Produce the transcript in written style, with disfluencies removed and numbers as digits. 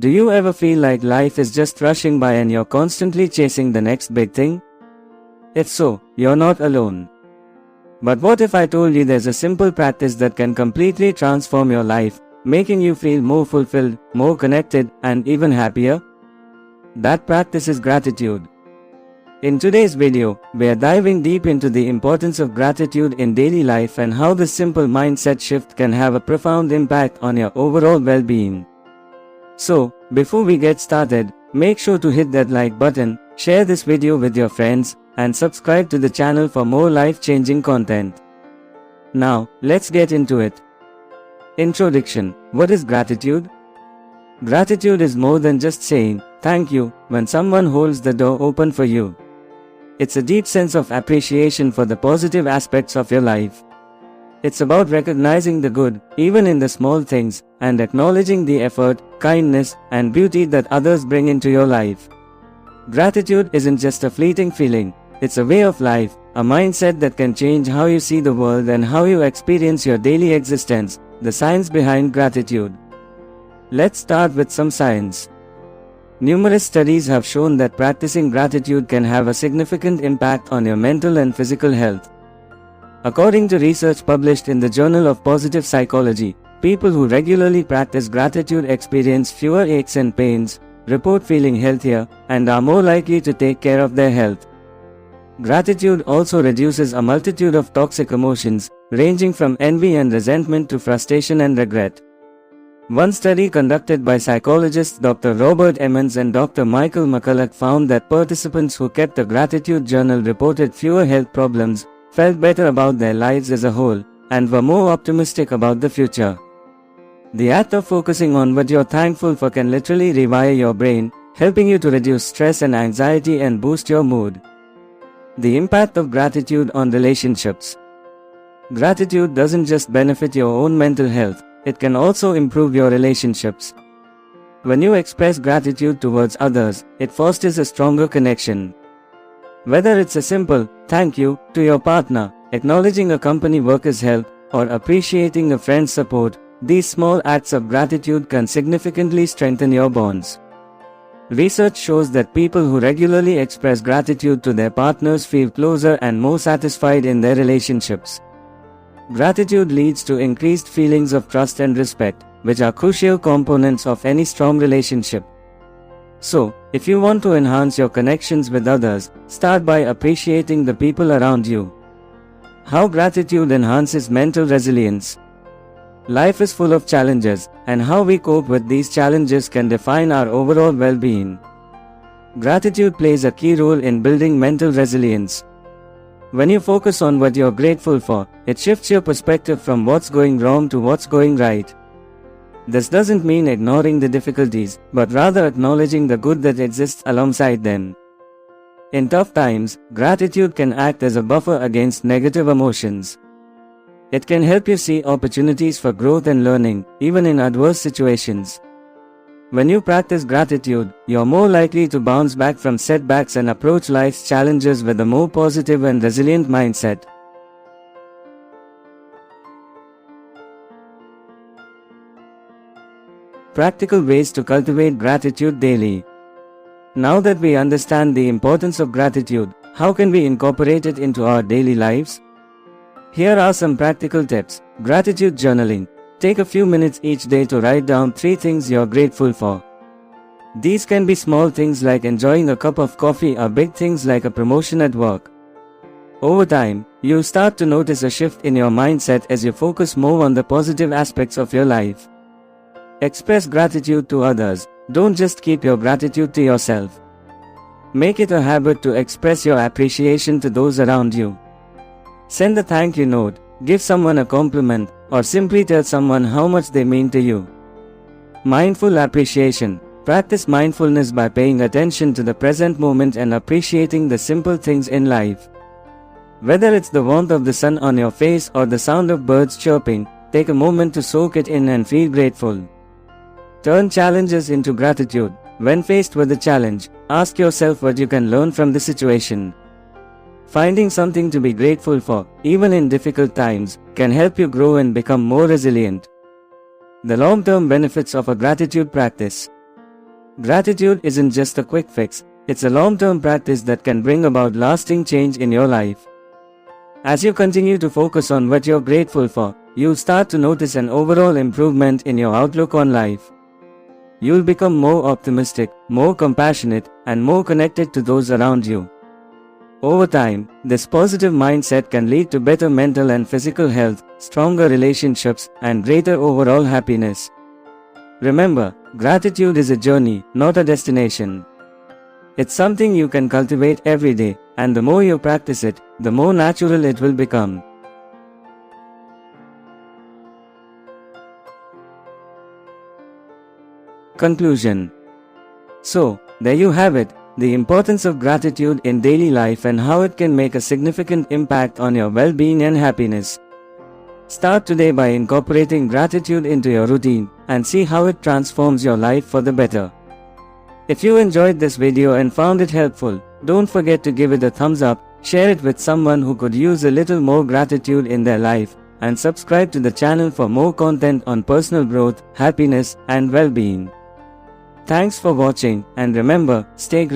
Do you ever feel like life is just rushing by and you're constantly chasing the next big thing? If so, you're not alone. But what if I told you there's a simple practice that can completely transform your life, making you feel more fulfilled, more connected, and even happier? That practice is gratitude. In today's video, we are diving deep into the importance of gratitude in daily life and how this simple mindset shift can have a profound impact on your overall well-being. So, before we get started, make sure to hit that like button, share this video with your friends, and subscribe to the channel for more life-changing content. Now, let's get into it. Introduction. What is gratitude? Gratitude is more than just saying, "Thank you," when someone holds the door open for you. It's a deep sense of appreciation for the positive aspects of your life. It's about recognizing the good, even in the small things, and acknowledging the effort, kindness, and beauty that others bring into your life. Gratitude isn't just a fleeting feeling, it's a way of life, a mindset that can change how you see the world and how you experience your daily existence. The science behind gratitude. Let's start with some science. Numerous studies have shown that practicing gratitude can have a significant impact on your mental and physical health. According to research published in the Journal of Positive Psychology, people who regularly practice gratitude experience fewer aches and pains, report feeling healthier, and are more likely to take care of their health. Gratitude also reduces a multitude of toxic emotions, ranging from envy and resentment to frustration and regret. One study conducted by psychologists Dr. Robert Emmons and Dr. Michael McCulloch found that participants who kept a gratitude journal reported fewer health problems, felt better about their lives as a whole, and were more optimistic about the future. The act of focusing on what you're thankful for can literally rewire your brain, helping you to reduce stress and anxiety and boost your mood. The impact of gratitude on relationships. Gratitude doesn't just benefit your own mental health, it can also improve your relationships. When you express gratitude towards others, it fosters a stronger connection. Whether it's a simple "thank you" to your partner, acknowledging a company worker's help, or appreciating a friend's support, these small acts of gratitude can significantly strengthen your bonds. Research shows that people who regularly express gratitude to their partners feel closer and more satisfied in their relationships. Gratitude leads to increased feelings of trust and respect, which are crucial components of any strong relationship. So, if you want to enhance your connections with others, start by appreciating the people around you. How gratitude enhances mental resilience. Life is full of challenges, and how we cope with these challenges can define our overall well-being. Gratitude plays a key role in building mental resilience. When you focus on what you're grateful for, it shifts your perspective from what's going wrong to what's going right. This doesn't mean ignoring the difficulties, but rather acknowledging the good that exists alongside them. In tough times, gratitude can act as a buffer against negative emotions. It can help you see opportunities for growth and learning, even in adverse situations. When you practice gratitude, you're more likely to bounce back from setbacks and approach life's challenges with a more positive and resilient mindset. Practical ways to cultivate gratitude daily. Now that we understand the importance of gratitude, how can we incorporate it into our daily lives? Here are some practical tips. Gratitude journaling. Take a few minutes each day to write down 3 things you're grateful for. These can be small things like enjoying a cup of coffee or big things like a promotion at work. Over time, you'll start to notice a shift in your mindset as you focus more on the positive aspects of your life. Express gratitude to others. Don't just keep your gratitude to yourself. Make it a habit to express your appreciation to those around you. Send a thank you note, give someone a compliment, or simply tell someone how much they mean to you. Mindful appreciation. Practice mindfulness by paying attention to the present moment and appreciating the simple things in life. Whether it's the warmth of the sun on your face or the sound of birds chirping, take a moment to soak it in and feel grateful. Turn challenges into gratitude. When faced with a challenge, ask yourself what you can learn from the situation. Finding something to be grateful for, even in difficult times, can help you grow and become more resilient. The long-term benefits of a gratitude practice. Gratitude isn't just a quick fix, it's a long-term practice that can bring about lasting change in your life. As you continue to focus on what you're grateful for, you'll start to notice an overall improvement in your outlook on life. You'll become more optimistic, more compassionate, and more connected to those around you. Over time, this positive mindset can lead to better mental and physical health, stronger relationships, and greater overall happiness. Remember, gratitude is a journey, not a destination. It's something you can cultivate every day, and the more you practice it, the more natural it will become. Conclusion. So, there you have it, the importance of gratitude in daily life and how it can make a significant impact on your well-being and happiness. Start today by incorporating gratitude into your routine and see how it transforms your life for the better. If you enjoyed this video and found it helpful, don't forget to give it a thumbs up, share it with someone who could use a little more gratitude in their life, and subscribe to the channel for more content on personal growth, happiness, and well-being. Thanks for watching, and remember, stay grateful.